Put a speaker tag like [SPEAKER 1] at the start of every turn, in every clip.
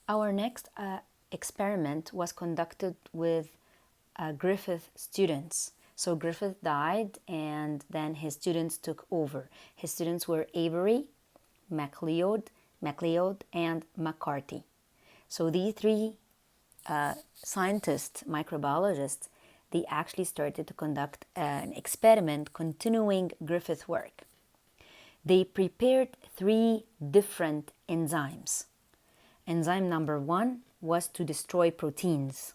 [SPEAKER 1] Our next experiment was conducted with Griffith students. So Griffith died and then his students took over. His students were Avery, MacLeod, and McCarthy. So these three scientists, microbiologists, they actually started to conduct an experiment continuing Griffith's work. They prepared three different enzymes. Enzyme number 1 was to destroy proteins.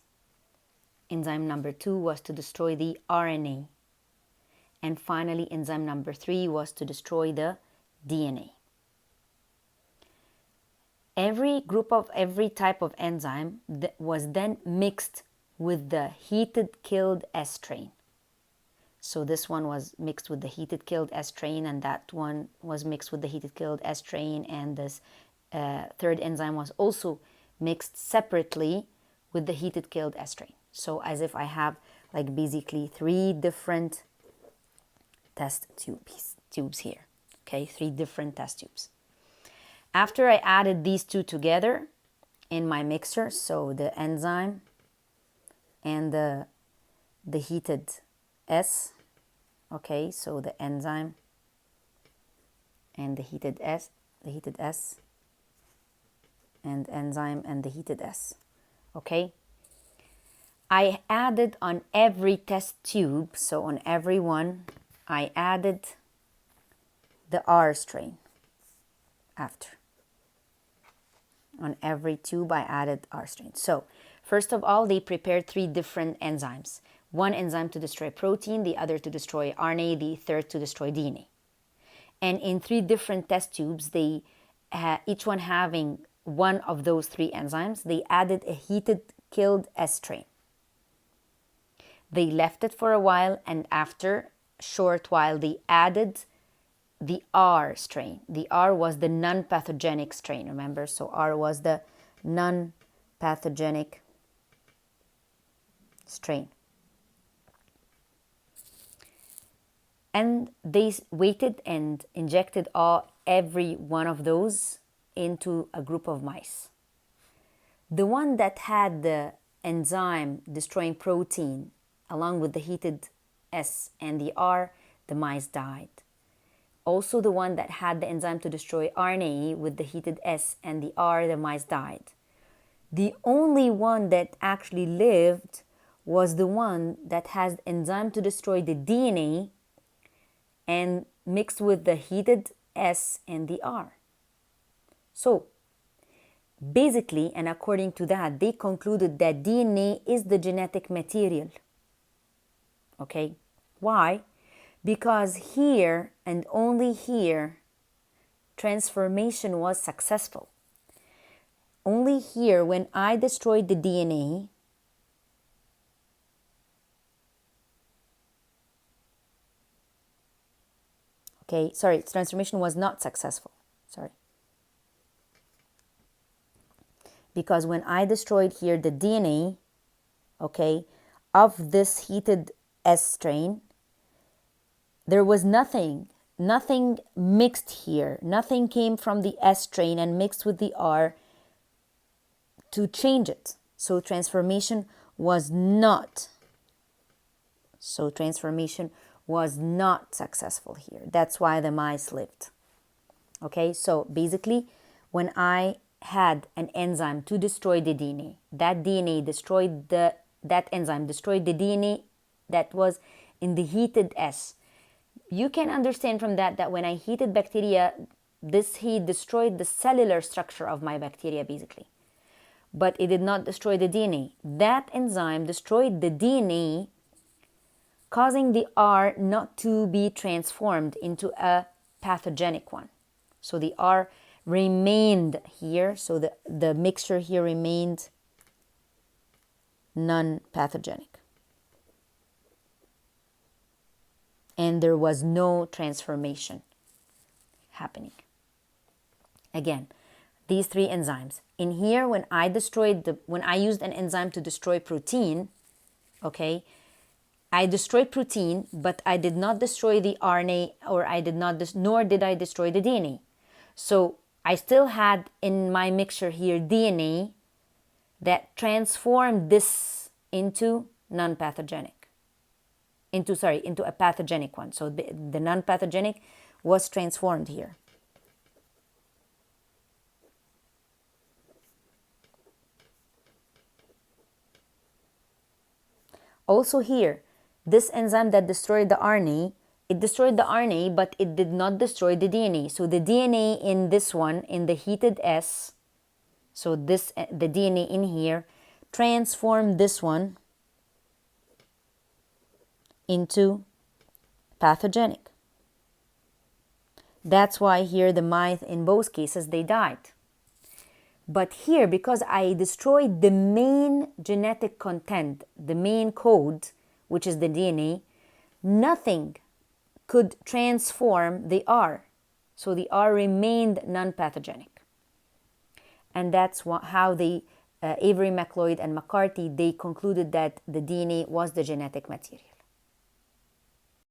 [SPEAKER 1] Enzyme number 2 was to destroy the RNA. And finally, enzyme number 3 was to destroy the DNA. Every type of enzyme was then mixed with the heated killed S strain. So this one was mixed with the heated killed S strain, and that one was mixed with the heated killed S strain, and this third enzyme was also mixed separately with the heated killed S strain. So as if I have like basically three different test tubes here. Okay, three different test tubes. After I added these two together in my mixer, so the enzyme and the heated S, okay, so the enzyme and the heated S, and enzyme and the heated S, okay. I added on every test tube, so on every one, I added the R strain after. On every tube, I added R strain. So, first of all, they prepared three different enzymes. One enzyme to destroy protein, the other to destroy RNA, the third to destroy DNA. And in three different test tubes, they each one having one of those three enzymes, they added a heated killed S strain. They left it for a while, and after a short while, they added the R strain. The R was the non-pathogenic strain, remember? So R was the non-pathogenic strain. And they waited and injected every one of those into a group of mice. The one that had the enzyme destroying protein along with the heated S and the R, the mice died. Also, the one that had the enzyme to destroy RNA with the heated S and the R, the mice died. The only one that actually lived was the one that has enzyme to destroy the DNA and mixed with the heated S and the R. So, basically, and according to that, they concluded that DNA is the genetic material. Okay, why? Because here and only here, transformation was successful. Only here, when I destroyed the DNA, okay, sorry, transformation was not successful. Sorry. Because when I destroyed here the DNA, okay, of this heated S strain, there was nothing mixed here. Nothing came from the S strain and mixed with the R to change it. So transformation was not successful here. That's why the mice lived. Okay, so basically, when I had an enzyme to destroy the DNA, that enzyme destroyed the DNA that was in the heated S. You can understand from that when I heated bacteria, this heat destroyed the cellular structure of my bacteria basically. But it did not destroy the DNA. That enzyme destroyed the DNA, causing the R not to be transformed into a pathogenic one. So the R remained here, so the mixture here remained non-pathogenic. And there was no transformation happening. Again, these three enzymes. In here, when I used an enzyme to destroy protein, okay, I destroyed protein, but I did not destroy the RNA, nor did I destroy the DNA. So I still had in my mixture here DNA, that transformed this into non-pathogenic, into a pathogenic one. So the non-pathogenic was transformed here. Also here, this enzyme that destroyed the RNA, it destroyed the RNA, but it did not destroy the DNA. So the DNA in this one, in the heated S, so this, the DNA in here, transformed this one into pathogenic. That's why here the mice, in both cases, they died. But here, because I destroyed the main genetic content, the main code, which is the DNA, nothing could transform the R. So the R remained non-pathogenic. And that's how they, Avery, McLeod, and McCarthy, they concluded that the DNA was the genetic material.